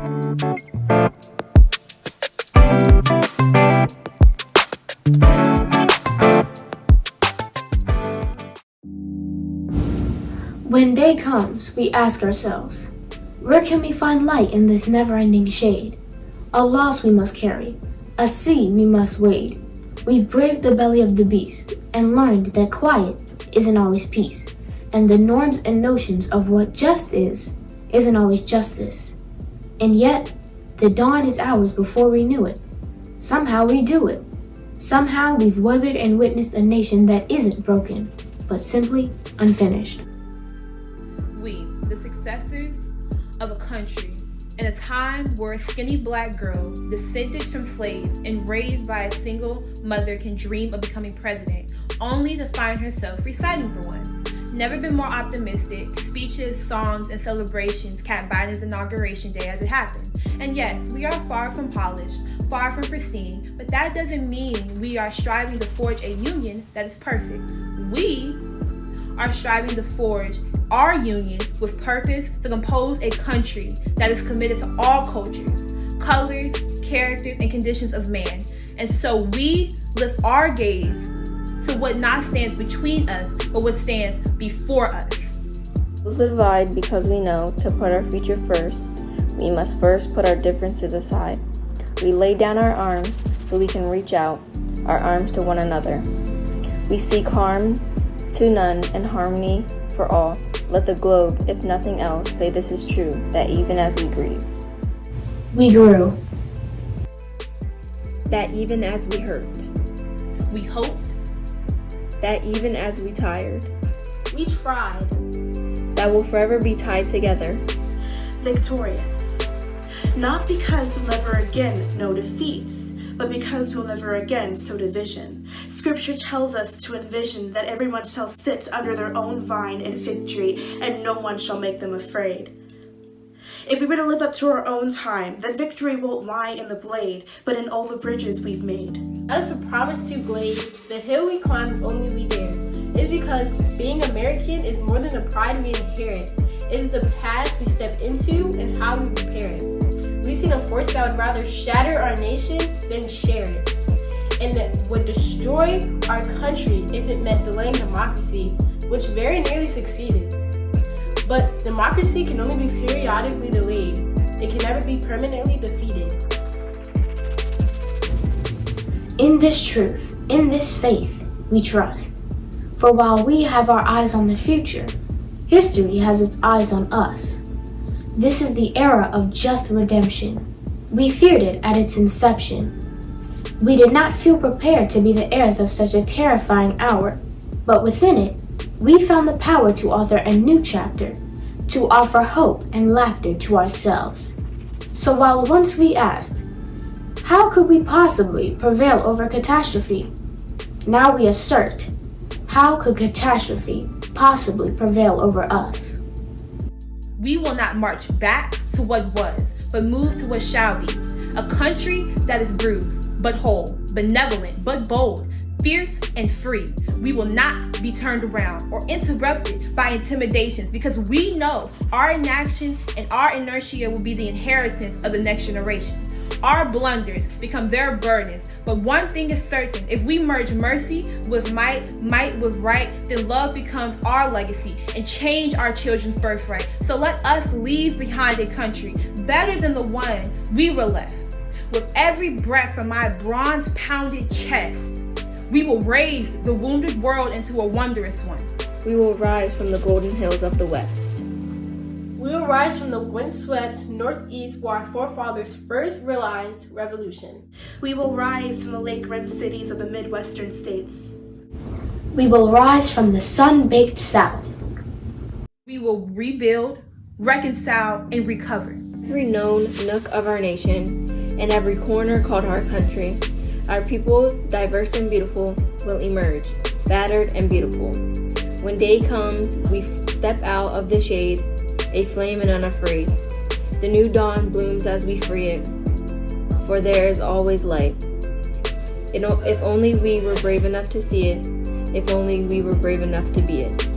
When day comes, we ask ourselves, where can we find light in this never-ending shade? A loss we must carry, a sea we must wade. We've braved the belly of the beast and learned that quiet isn't always peace, and the norms and notions of what just isn't always justice. And yet, the dawn is ours before we knew it. Somehow we do it. Somehow we've weathered and witnessed a nation that isn't broken, but simply unfinished. We, the successors of a country, in a time where a skinny black girl, descended from slaves and raised by a single mother, can dream of becoming president, only to find herself reciting for one. Never been more optimistic, speeches, songs, and celebrations capped Biden's inauguration day as it happened. And yes, we are far from polished, far from pristine, but that doesn't mean we are striving to forge a union that is perfect. We are striving to forge our union with purpose to compose a country that is committed to all cultures, colors, characters, and conditions of man. And so we lift our gaze to what not stands between us, but what stands before us. We'll divide because we know to put our future first, we must first put our differences aside. We lay down our arms so we can reach out our arms to one another. We seek harm to none and harmony for all. Let the globe, if nothing else, say this is true, that even as we grieve, We grew. that even as we hurt, We hoped, that even as we tired, We tried. that will forever be tied together. Victorious. Not because we'll never again know defeats, but because we'll never again sow division. Scripture tells us to envision that everyone shall sit under their own vine and fig tree, and no one shall make them afraid. If we were to live up to our own time, then victory won't lie in the blade, but in all the bridges we've made. As a promise to glade, the hill we climb if only we dare. It's because being American is more than a pride we inherit. It's the past we step into and how we repair it. We've seen a force that would rather shatter our nation than share it, and that would destroy our country if it meant delaying democracy, which very nearly succeeded. But democracy can only be periodically delayed. It can never be permanently defeated. In this truth, in this faith, we trust. For while we have our eyes on the future, history has its eyes on us. This is the era of just redemption. We feared it at its inception. We did not feel prepared to be the heirs of such a terrifying hour, but within it, we found the power to author a new chapter, to offer hope and laughter to ourselves. So while once we asked, how could we possibly prevail over catastrophe? Now we assert, how could catastrophe possibly prevail over us? we will not march back to what was, but move to what shall be. A country that is bruised, but whole, benevolent, but bold, fierce and free. We will not be turned around or interrupted by intimidations, because we know our inaction and our inertia will be the inheritance of the next generation. Our blunders become their burdens, but one thing is certain: if we merge mercy with might with right, then love becomes our legacy and change our children's birthright. So let us leave behind a country better than the one we were left. With every breath from my bronze-pounded chest, we will raise the wounded world into a wondrous one. We will rise from the golden hills of the west. We will rise from the windswept northeast where our forefathers first realized revolution. We will rise from the lake-rimmed cities of the Midwestern states. We will rise from the sun-baked south. We will rebuild, reconcile, and recover. Every known nook of our nation and every corner called our country, our people, diverse and beautiful, will emerge, battered and beautiful. When day comes, we step out of the shade, a flame and unafraid. The new dawn blooms as we free it, for there is always light. If only we were brave enough to see it, if only we were brave enough to be it.